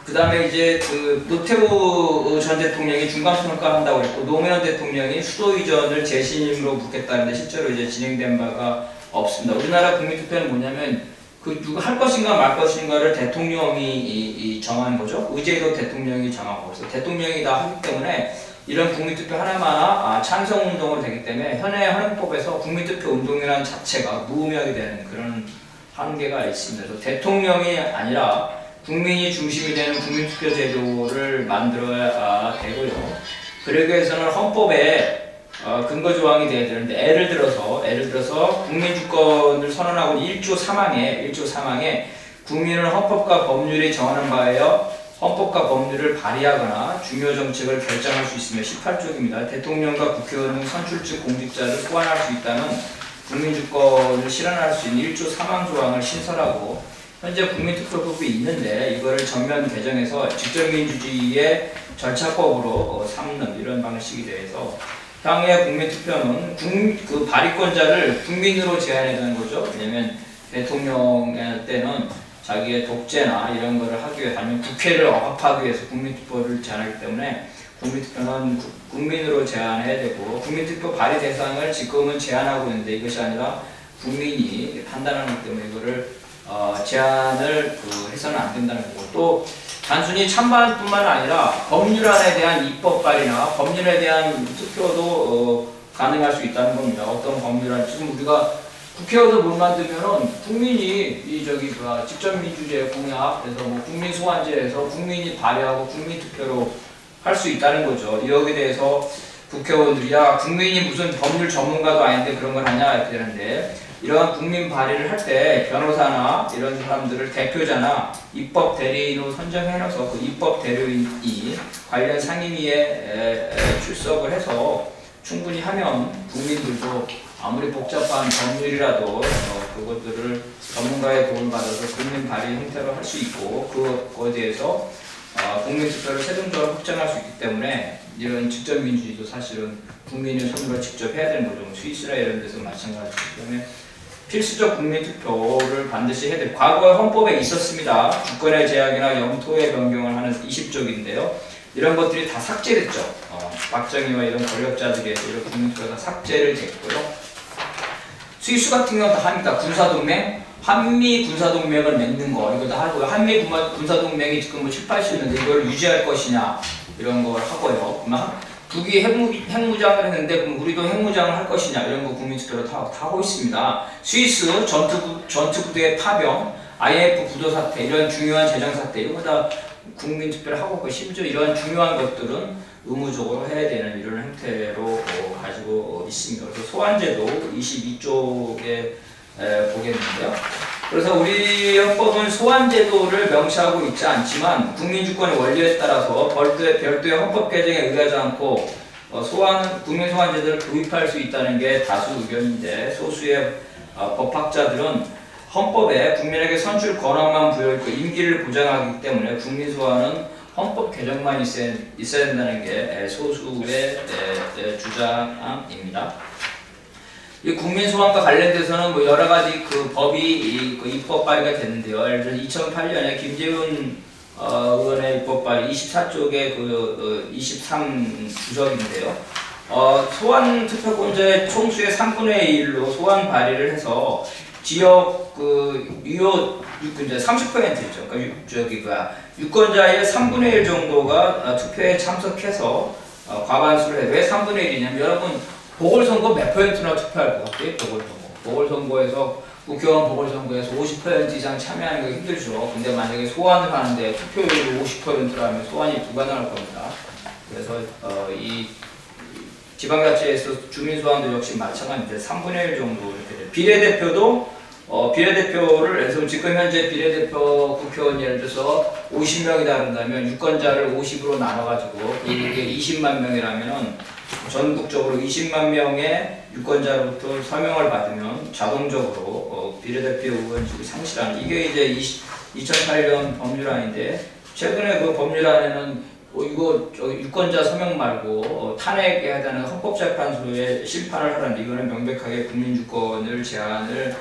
그 다음에 이제 그 노태우 전 대통령이 중간평가 한다고 했고, 노무현 대통령이 수도 이전을 재신임으로 묻겠다는데 실제로 이제 진행된 바가 없습니다. 우리나라 국민투표는 뭐냐면 그 누가 할 것인가 말 것인가를 대통령이 정하는 거죠. 의제도 대통령이 정하고, 그래서 대통령이 다 하기 때문에 이런 국민투표 하나마나 찬성운동으로 되기 때문에 현행 헌법에서 국민투표 운동이라는 자체가 무의미하게 되는 그런 한계가 있습니다. 그래서 대통령이 아니라 국민이 중심이 되는 국민투표 제도를 만들어야 되고요. 그러기 위해서는 헌법에 근거 조항이 돼야 되는데, 예를 들어서 국민주권을 선언하고 1조 3항에 국민은 헌법과 법률이 정하는 바에요 헌법과 법률을 발의하거나 중요 정책을 결정할 수 있으며, 18조입니다. 대통령과 국회의원 등 선출직 공직자를 소환할 수 있다는 국민주권을 실현할 수 있는 1조 3항 조항을 신설하고, 현재 국민투표법이 있는데 이거를 전면 개정해서 직접민주주의의 절차법으로 삼는 이런 방식이 돼서 향후의 국민투표는 그 발의권자를 국민으로 제한해야 되는 거죠. 왜냐면 대통령 때는 자기의 독재나 이런 거를 하기 위해, 아니면 국회를 억압하기 위해서 국민투표를 제한하기 때문에 국민투표는 국민으로 제한해야 되고, 국민투표 발의 대상을 지금은 제한하고 있는데 이것이 아니라 국민이 판단하기 때문에 이거를 제한을 해서는 안 된다는 거고, 또 단순히 찬반뿐만 아니라 법률안에 대한 입법 발의나 법률에 대한 투표도 가능할 수 있다는 겁니다. 어떤 법률안, 지금 우리가 국회의원을 못 만들면은 국민이 직접 민주주의 공약, 그래서 뭐 국민 소환제에서 국민이 발의하고 국민 투표로 할 수 있다는 거죠. 여기에 대해서 국회의원들이 국민이 무슨 법률 전문가도 아닌데 그런 걸 하냐 이렇게 되는데, 이러한 국민 발의를 할 때 변호사나 이런 사람들을 대표자나 입법 대리인으로 선정해놔서 그 입법 대리인이 관련 상임위에 출석을 해서 충분히 하면 국민들도 아무리 복잡한 법률이라도 그것들을 전문가의 도움을 받아서 국민 발의 형태로 할 수 있고, 그거에 대해서 국민투표를 세동적으로 확장할 수 있기 때문에 이런 직접민주주의도 사실은 국민의 손으로 직접 해야 되는 거죠. 스위스나 이런 데서 마찬가지이기 때문에 필수적 국민투표를 반드시 해야 돼요. 과거에 헌법에 있었습니다. 주권의 제약이나 영토의 변경을 하는 20조인데요. 이런 것들이 다 삭제됐죠. 박정희와 이런 권력자들이 이런 국민투표가 삭제를 됐고요. 스위스 같은 경우는 다 합니다. 군사동맹, 한미 군사동맹을 맺는 거 이거 다 하고요. 한미 군사동맹이 지금 뭐 7, 80년대 이걸 유지할 것이냐 이런 걸 하고요. 북이 핵무장을 했는데 그럼 우리도 핵무장을 할 것이냐 이런 거 국민투표로 다 하고 있습니다. 스위스 전투부대의 파병, IMF 부도 사태 이런 중요한 재정 사태 이런 거 다 국민투표를 하고 있고, 심지어 이런 중요한 것들은 의무적으로 해야 되는 이런 형태로 가지고 있습니다. 그래서 소환제도 22쪽에 보겠는데요. 그래서 우리 헌법은 소환제도를 명시하고 있지 않지만 국민주권의 원리에 따라서 별도의 헌법 개정에 의하지 않고 국민 소환제도를 도입할 수 있다는 게 다수 의견인데, 소수의 법학자들은 헌법에 국민에게 선출 권한만 부여있고 임기를 보장하기 때문에 국민 소환은 헌법 개정만 있어야 된다는 게 소수의 주장입니다. 이 국민 소환과 관련돼서는 뭐 여러 가지 그 법이 입법 발의가 됐는데요. 예를 들어 2008년에 김재훈 의원의 입법 발의 24쪽의 23 구절인데요. 소환 투표권자의 총수의 3분의 1로 소환 발의를 해서 지역 유효 유권자 30%죠. 그러니까 유권자의 3분의 1 정도가 투표에 참석해서 과반수를 해. 왜 3분의 1이냐면 여러분 보궐선거 몇 %나 투표할 것 같아요? 보궐선거에서 국회의원 보궐선거에서 50% 이상 참여하는 게 힘들죠. 근데 만약에 소환을 하는데 투표율이 50%라면 소환이 불가능할 겁니다. 그래서 이 지방자치에서 주민소환도 역시 마찬가지인데 3분의 1 정도 이렇게 돼요. 비례대표도 비례대표를 해서 지금 현재 비례대표 국회의원 예를 들어서 50명이다 한다면 유권자를 50으로 나눠가지고 이게 20만 명이라면은 전국적으로 20만 명의 유권자로부터 서명을 받으면 자동적으로 비례대표 의원직을 상실하는 이게 이제 2008년 법률안인데 최근에 그 법률안에는 이거 유권자 서명 말고 탄핵에 해당하는 헌법재판소에 심판을 하라는데 이거는 명백하게 국민주권을 제한을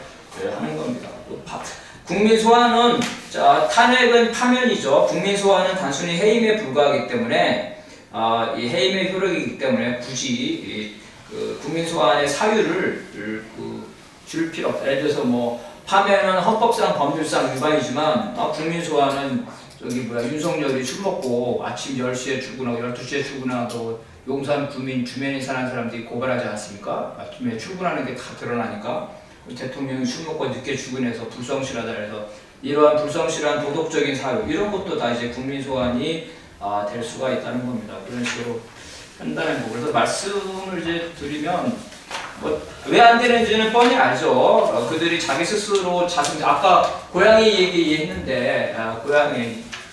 하는 겁니다. 국민 소환은 탄핵은 파면이죠. 국민 소환은 단순히 해임에 불과하기 때문에 이 해임의 효력이기 때문에 굳이 국민 소환의 사유를 줄 필요 없다. 예를 들어서 뭐 파면은 헌법상 법률상 위반이지만 국민 소환은 윤석열이 술 먹고 아침 10시에 출근하고 12시에 출근하고 용산 구민 주변에 사는 사람들이 고발하지 않습니까? 아침에 출근하는 게 다 드러나니까 대통령이 술 먹고 늦게 출근해서 불성실하다 해서 이러한 불성실한 도덕적인 사유 이런 것도 다 이제 국민 소환이 될 수가 있다는 겁니다. 그런 식으로 한다는 거. 그래서 말씀을 이제 드리면 왜 안 되는지는 뻔히 알죠. 그들이 자기 스스로 자신 아까 고양이 얘기했는데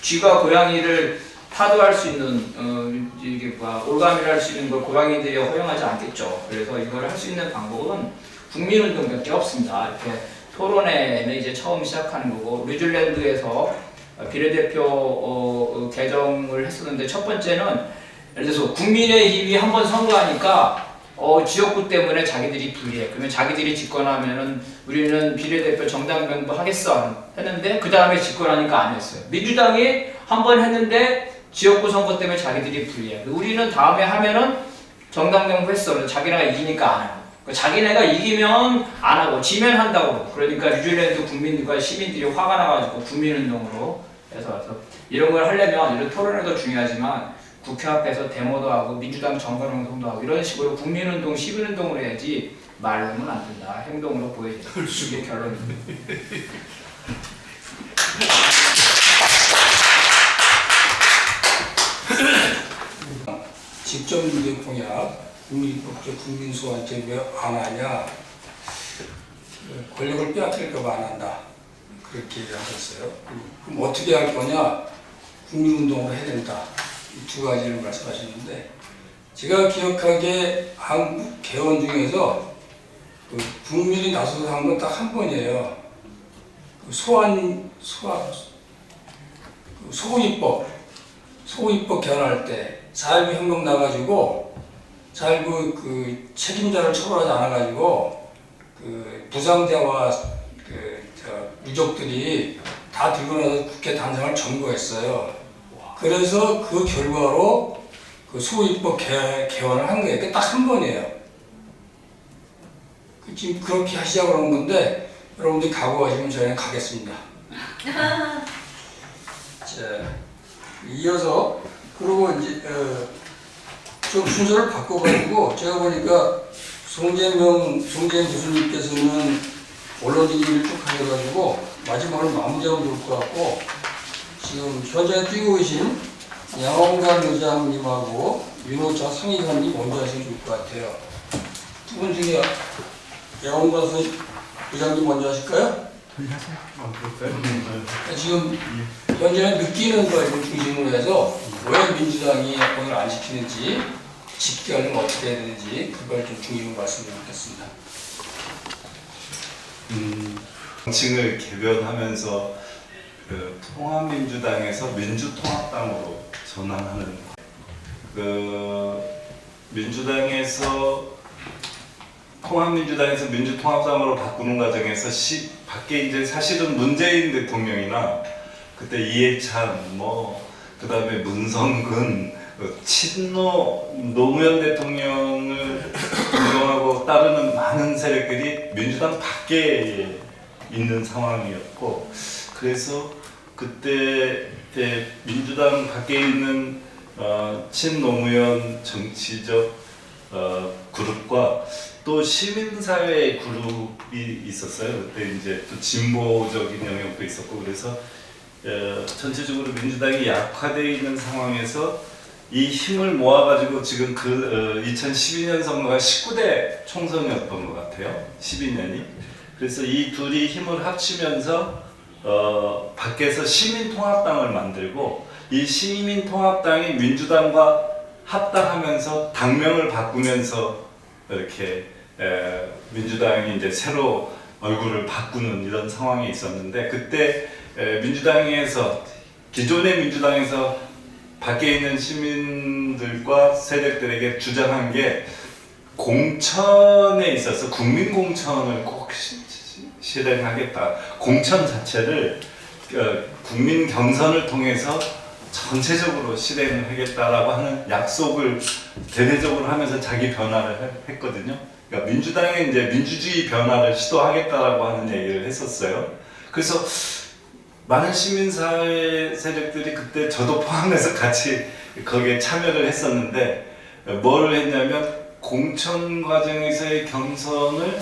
쥐가 고양이를 타도할 수 있는 이게 올가미를 할 수 있는 걸 고양이들이 허용하지 않겠죠. 그래서 이걸 할 수 있는 방법은 국민운동밖에 없습니다. 이렇게 토론회는 이제 처음 시작하는 거고 뉴질랜드에서 비례대표 개정을 했었는데 첫 번째는 예를 들어서 국민의힘이 한번 선거하니까 지역구 때문에 자기들이 불리해. 그러면 자기들이 집권하면은 우리는 비례대표 정당 명부하겠어 했는데 그 다음에 집권하니까 안 했어요. 민주당이 한번 했는데 지역구 선거 때문에 자기들이 불리해. 우리는 다음에 하면은 정당 명부했어. 자기네가 이기니까 안 하고. 자기네가 이기면 안 하고 지면 한다고. 그러니까 뉴질랜드 국민들과 시민들이 화가 나가지고 국민운동으로 해서 이런 걸 하려면 이런 토론회도 중요하지만 국회 앞에서 데모도 하고 민주당 정간운동도 하고 이런 식으로 국민운동, 시민운동을 해야지 말로는 안 된다. 행동으로 보여야 된다. 그게 결론입니다. 직접민주 공약, 국민소환제 왜 안 하냐? 권력을 빼앗길까봐 안 한다. 그렇게 하셨어요. 그럼 어떻게 할 거냐? 국민운동을 해야 된다. 이 두 가지를 말씀하셨는데 제가 기억하기에 한국 개헌 중에서 국민이 나서서 한 건 딱 한 번이에요. 소위법 개헌할 때 4.19 혁명 나가지고 4.19 책임자를 처벌하지 않아가지고 부상자와 유족들이 다 들고 나서 국회 단상을 점거했어요. 그래서 그 결과로 소위법 개헌을 한 거예요. 딱 한 번이에요. 지금 그렇게 하시자고 그러는 건데 여러분들이 각오하시면 저희는 가겠습니다. 자, 이어서 그리고 이제 좀 순서를 바꿔가지고 제가 보니까 송재명 교수님께서는 언론 얘기를 쭉 하셔가지고 마지막으로 마무리하면 좋을 것 같고 지금 현장에 뛰고 계신 양홍관 의장님하고 윤호차 상임위원님 먼저 하시면 좋을 것 같아요. 두 분 중에 양홍관 의장님 먼저 하실까요? 지금 현재는 느끼는 걸 중심으로 해서 왜 민주당이 오늘 안 지키는지 집결은 어떻게 해야 되는지 그걸 좀 중심으로 말씀드리겠습니다. 정칭을 개변하면서 통합민주당에서 민주통합당으로 전환하는 통합민주당에서 민주통합당으로 바꾸는 과정에서 밖에 이제 사실은 문재인 대통령이나 그때 이해찬 그다음에 문성근 노무현 대통령을 존경하고 따르는 많은 세력들이 민주당 밖에 있는 상황이었고 그래서 그때 민주당 밖에 있는 친노무현 정치적 그룹과 또 시민사회 그룹이 있었어요. 그때 이제 또 진보적인 영역도 있었고 그래서 전체적으로 민주당이 약화되어 있는 상황에서 이 힘을 모아가지고 지금 2012년 선거가 19대 총선이었던 것 같아요. 12년이. 그래서 이 둘이 힘을 합치면서 밖에서 시민통합당을 만들고 이 시민통합당이 민주당과 합당하면서 당명을 바꾸면서 이렇게 민주당이 이제 새로 얼굴을 바꾸는 이런 상황이 있었는데 그때 민주당에서 기존의 민주당에서 밖에 있는 시민들과 세력들에게 주장한 게 공천에 있어서 국민공천을 꼭 실행하겠다. 공천 자체를 국민 경선을 통해서 전체적으로 실행을 하겠다라고 하는 약속을 대대적으로 하면서 자기 변화를 했거든요. 그러니까 민주당의 이제 민주주의 변화를 시도하겠다라고 하는 얘기를 했었어요. 그래서 많은 시민사회 세력들이 그때 저도 포함해서 같이 거기에 참여를 했었는데 뭘 했냐면 공천 과정에서의 경선을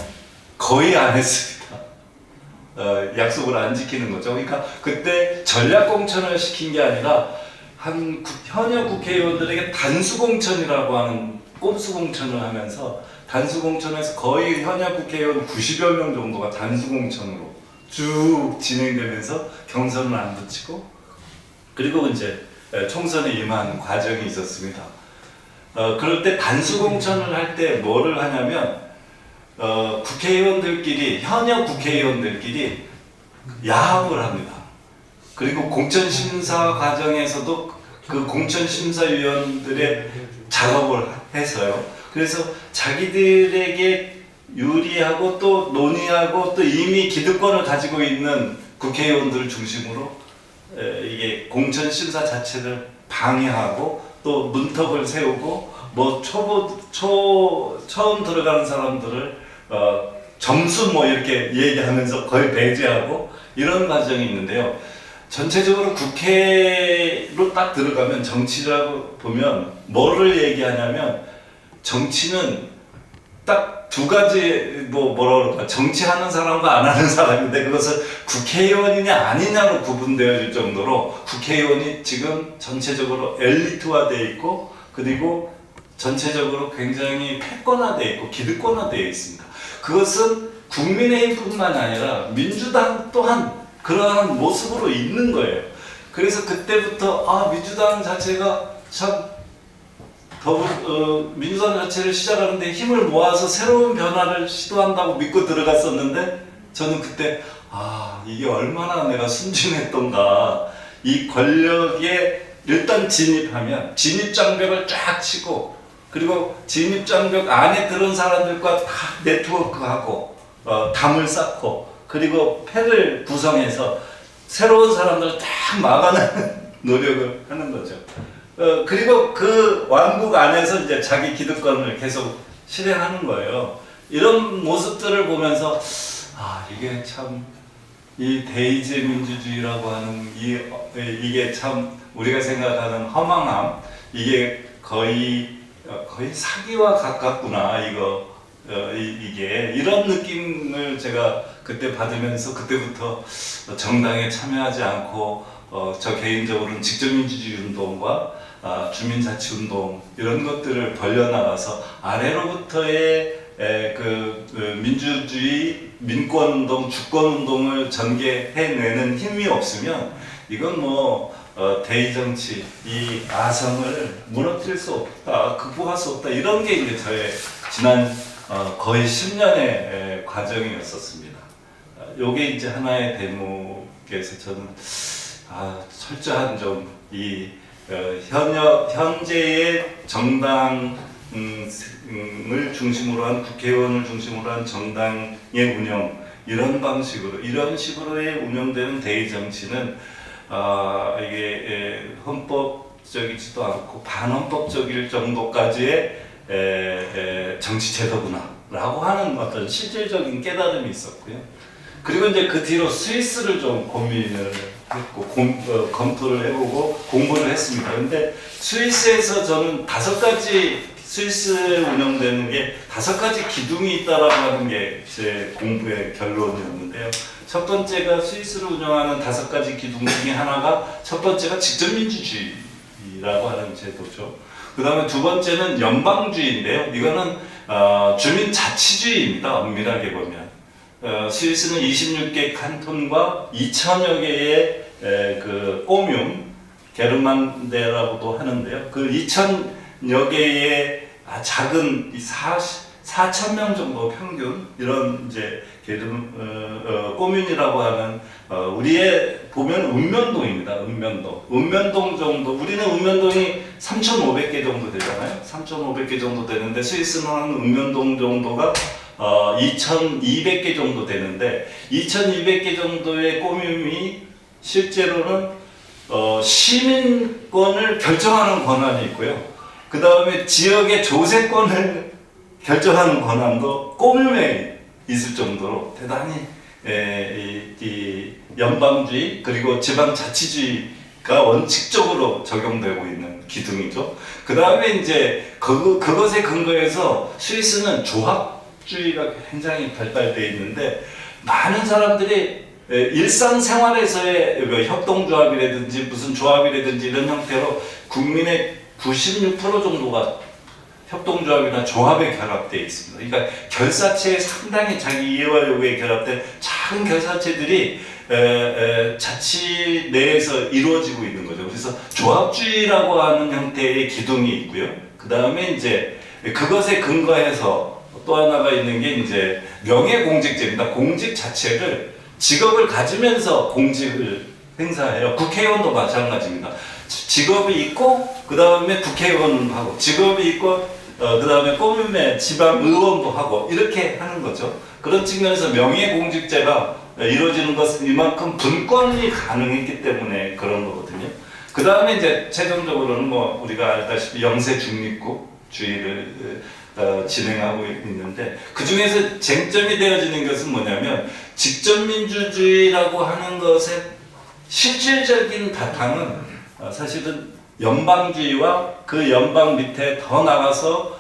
거의 안 했습니다. 약속을 안 지키는 거죠. 그러니까 그때 전략 공천을 시킨 게 아니라 현역 국회의원들에게 단수 공천이라고 하는 꼼수 공천을 하면서 단수 공천에서 거의 현역 국회의원 90여 명 정도가 단수 공천으로 쭉 진행되면서 경선을 안 붙이고 그리고 이제 총선에 임한 과정이 있었습니다. 그럴 때 단수 공천을 할 때 뭐를 하냐면 국회의원들끼리 현역 국회의원들끼리 야합을 합니다. 그리고 공천심사 과정에서도 그 공천심사위원들의 작업을 해서요. 그래서 자기들에게 유리하고 또 논의하고 또 이미 기득권을 가지고 있는 국회의원들을 중심으로 이게 공천심사 자체를 방해하고 또 문턱을 세우고 뭐 처음 들어가는 사람들을 점수 뭐 이렇게 얘기하면서 거의 배제하고 이런 과정이 있는데요. 전체적으로 국회로 딱 들어가면 정치라고 보면 뭐를 얘기하냐면 정치는 딱 두 가지 뭐라 그럴까 정치하는 사람과 안 하는 사람인데 그것을 국회의원이냐 아니냐로 구분되어질 정도로 국회의원이 지금 전체적으로 엘리트화되어 있고 그리고 전체적으로 굉장히 패권화되어 있고 기득권화되어 있습니다. 그것은 국민의힘뿐만 아니라 민주당 또한 그러한 모습으로 있는 거예요. 그래서 그때부터 민주당 자체가 참 민주당 자체를 시작하는데 힘을 모아서 새로운 변화를 시도한다고 믿고 들어갔었는데 저는 그때 이게 얼마나 내가 순진했던가. 이 권력에 일단 진입하면 진입장벽을 쫙 치고 그리고 진입장벽 안에 들은 사람들과 다 네트워크하고 담을 쌓고 그리고 패를 구성해서 새로운 사람들을 딱 막아내는 노력을 하는 거죠. 그리고 그 왕국 안에서 이제 자기 기득권을 계속 실행하는 거예요. 이런 모습들을 보면서 이게 참 이 대의제 민주주의라고 하는 이게 참 우리가 생각하는 허망함 이게 거의 사기와 가깝구나 이게 이런 느낌을 제가 그때 받으면서 그때부터 정당에 참여하지 않고 저 개인적으로는 직접민주주의 운동과 주민자치운동 이런 것들을 벌려나가서 아래로부터의 민주주의, 민권운동, 주권운동을 전개해내는 힘이 없으면 이건 대의정치, 이 아성을 무너뜨릴 수 없다, 극복할 수 없다 이런 게 이제 저의 지난 거의 10년의 과정이었었습니다. 요게 이제 하나의 대목에서 저는 철저한 좀 이 현재의 정당을 중심으로 한 국회의원을 중심으로 한 정당의 운영 이런 방식으로 이런 식으로의 운영되는 대의 정치는 이게 헌법적이지도 않고 반헌법적일 정도까지의 정치 제도구나라고 하는 어떤 실질적인 깨달음이 있었고요. 그리고 이제 그 뒤로 스위스를 좀 고민을 했고 검토를 해보고 공부를 했습니다. 근데 스위스에서 저는 5가지 스위스에 운영되는 게 5가지 기둥이 있다라고 하는 게 제 공부의 결론이었는데요. 첫 번째가 스위스를 운영하는 5가지 기둥 중에 하나가 첫 번째가 직접민주주의라고 하는 제도죠. 그 다음에 두 번째는 연방주의인데요. 이거는 주민자치주의입니다. 엄밀하게 보면. 스위스는 26개 칸톤과 2000여 개의 그 꼬뮴, 게르만데라고도 하는데요. 그 2000여 개의 작은 4,000명 정도 평균 이런 이제 꼬뮴이라고 하는 우리의 보면 읍면동입니다. 읍면동 정도. 우리는 읍면동이 3,500개 정도 되잖아요. 3,500개 정도 되는데 스위스는 한 읍면동 정도가 2,200개 정도 되는데 2,200개 정도의 꼬뮴이 실제로는 시민권을 결정하는 권한이 있고요. 그 다음에 지역의 조세권을 결정하는 권한도 꼬뮴에 있을 정도로 대단히 이 연방주의 그리고 지방자치주의가 원칙적으로 적용되고 있는 기둥이죠. 그 다음에 이제 그것에 근거해서 스위스는 조합주의가 굉장히 발달되어 있는데 많은 사람들이 일상생활에서의 협동조합이라든지 무슨 조합이라든지 이런 형태로 국민의 96% 정도가 협동조합이나 조합에 결합되어 있습니다. 그러니까 결사체에 상당히 자기 이해와 요구에 결합된 작은 결사체들이 자치 내에서 이루어지고 있는 거죠. 그래서 조합주의라고 하는 형태의 기둥이 있고요. 그 다음에 이제 그것에 근거해서 또 하나가 있는 게 이제 명예공직제입니다. 공직 자체를 직업을 가지면서 공직을 행사해요. 국회의원도 마찬가지입니다. 직업이 있고 그 다음에 국회의원을 하고 직업이 있고 그 다음에 꼬뮴의 지방의원도 하고 이렇게 하는 거죠. 그런 측면에서 명예공직제가 이루어지는 것은 이만큼 분권이 가능했기 때문에 그런 거거든요. 그 다음에 이제 최종적으로는 뭐 우리가 알다시피 영세중립국주의를 진행하고 있는데 그 중에서 쟁점이 되어지는 것은 뭐냐면 직접민주주의라고 하는 것의 실질적인 바탕은 사실은 연방주의와 그 연방 밑에 더 나가서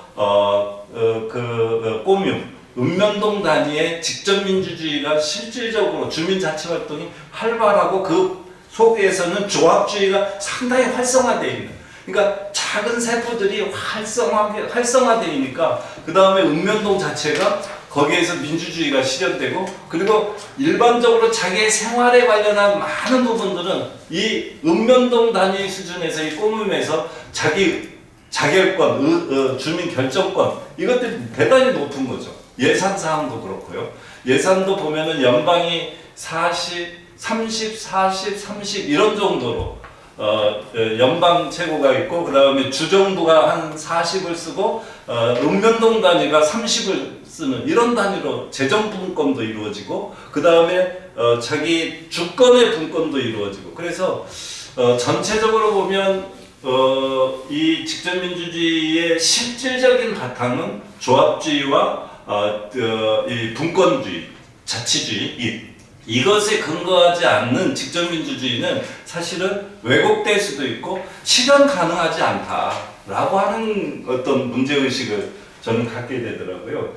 꼬뮴, 읍면동 단위의 직접민주주의가 실질적으로 주민자치활동이 활발하고 그 속에서는 조합주의가 상당히 활성화되어 있는. 그러니까 작은 세포들이 활성화되어 있으니까 그 다음에 읍면동 자체가 거기에서 민주주의가 실현되고 그리고 일반적으로 자기의 생활에 관련한 많은 부분들은 이 읍면동 단위 수준에서 이 꼬뮴에서 자기 자결권, 주민 결정권 이것들이 대단히 높은 거죠. 예산 사항도 그렇고요. 예산도 보면은 연방이 30, 30 이런 정도로 연방 최고가 있고 그 다음에 주정부가 한 40을 쓰고 읍면동 단위가 30을 쓰는 이런 단위로 재정 분권도 이루어지고 그 다음에 자기 주권의 분권도 이루어지고 그래서 전체적으로 보면 이 직접민주주의의 실질적인 바탕은 조합주의와 이 분권주의, 자치주의 이것에 근거하지 않는 직접민주주의는 사실은 왜곡될 수도 있고 실현 가능하지 않다라고 하는 어떤 문제의식을 저는 갖게 되더라고요.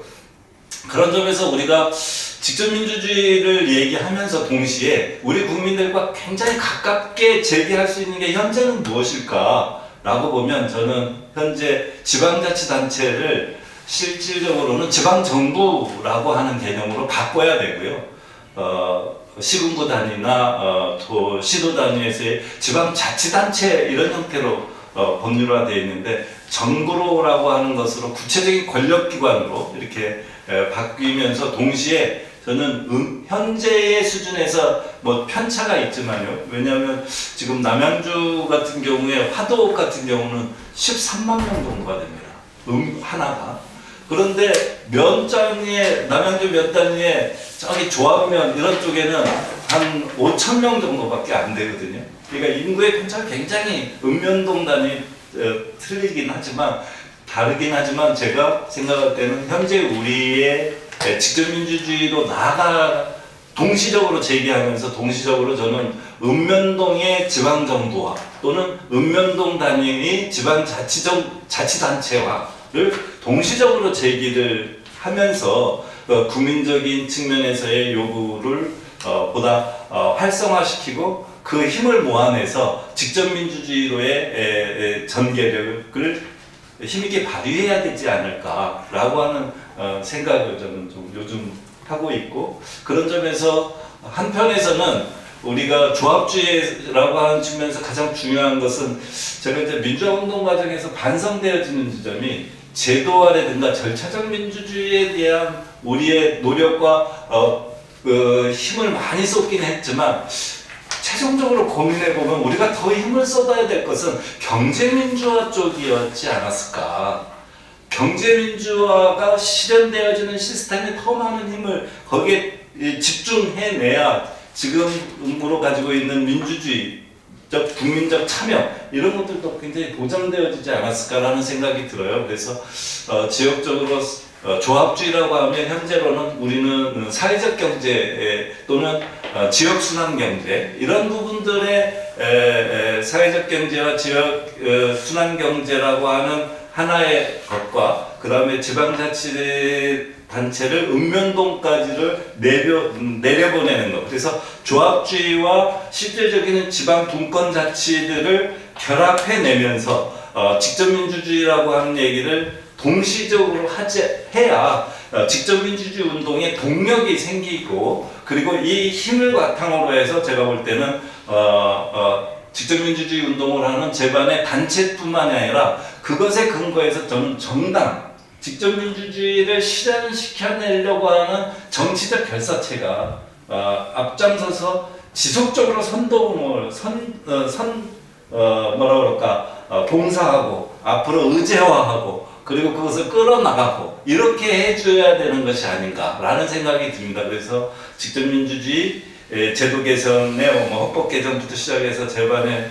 그런 점에서 우리가 직접민주주의를 얘기하면서 동시에 우리 국민들과 굉장히 가깝게 제기할 수 있는 게 현재는 무엇일까라고 보면 저는 현재 지방자치단체를 실질적으로는 지방정부라고 하는 개념으로 바꿔야 되고요. 시군구 단위나 또 시도 단위에서의 지방자치단체 이런 형태로 법률화되어 있는데 정부로라고 하는 것으로 구체적인 권력기관으로 이렇게 바뀌면서 동시에 저는 현재의 수준에서 뭐 편차가 있지만요. 왜냐하면 지금 남양주 같은 경우에 화도 같은 경우는 13만 명 정도가 됩니다. 하나가. 그런데 면장에 남양주 면 단위에 저기 조합면 이런 쪽에는 한 5천 명 정도밖에 안 되거든요. 그러니까 인구의 편차가 굉장히 읍면동 단위 틀리긴 하지만 다르긴 하지만 제가 생각할 때는 현재 우리의 직접민주주의로 나아가 동시적으로 제기하면서 동시적으로 저는 읍면동의 지방정부화 또는 읍면동 단위의 지방자치단체화 동시적으로 제기를 하면서 국민적인 측면에서의 요구를 보다 활성화시키고 그 힘을 모아내서 직접민주주의로의 전개력을 힘있게 발휘해야 되지 않을까라고 하는 생각을 저는 좀 요즘 하고 있고, 그런 점에서 한편에서는 우리가 조합주의라고 하는 측면에서 가장 중요한 것은 제가 이제 민주화운동 과정에서 반성되어지는 지점이 제도화라든가 절차적 민주주의에 대한 우리의 노력과 힘을 많이 쏟긴 했지만, 최종적으로 고민해보면 우리가 더 힘을 쏟아야 될 것은 경제민주화 쪽이었지 않았을까. 경제민주화가 실현되어지는 시스템에 더 많은 힘을 거기에 집중해내야 지금으로 가지고 있는 민주주의적, 국민적 참여 이런 것들도 굉장히 보장되어지지 않았을까라는 생각이 들어요. 그래서 지역적으로 조합주의라고 하면 현재로는 우리는 사회적 경제 또는 지역 순환 경제 이런 부분들의 사회적 경제와 지역 순환 경제라고 하는 하나의 것과 그 다음에 지방자치단체를 읍면동까지를 내려보내는 것. 그래서 조합주의와 실질적인 지방 분권자치들을 결합해내면서 직접민주주의라고 하는 얘기를 동시적으로 해야 직접민주주의 운동에 동력이 생기고, 그리고 이 힘을 바탕으로 해서 제가 볼 때는 직접민주주의 운동을 하는 제반의 단체뿐만이 아니라 그것에 근거해서 저는 정당, 직접민주주의를 실현시켜내려고 하는 정치적 결사체가 앞장서서 지속적으로 선동을 봉사하고 앞으로 의제화하고 그리고 그것을 끌어나가고 이렇게 해줘야 되는 것이 아닌가라는 생각이 듭니다. 그래서 직접민주주의 제도 개선의 헌법 개정부터 시작해서 제반의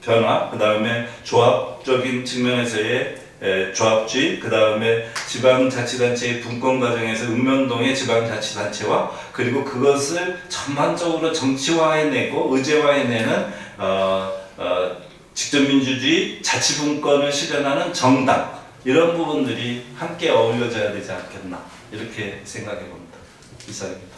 변화, 그 다음에 조합적인 측면에서의 조합주의, 그 다음에 지방자치단체의 분권 과정에서 읍면동의 지방자치단체와 그리고 그것을 전반적으로 정치화해내고 의제화해내는 직접민주주의 자치분권을 실현하는 정당, 이런 부분들이 함께 어우러져야 되지 않겠나 이렇게 생각해 봅니다. 이상입니다.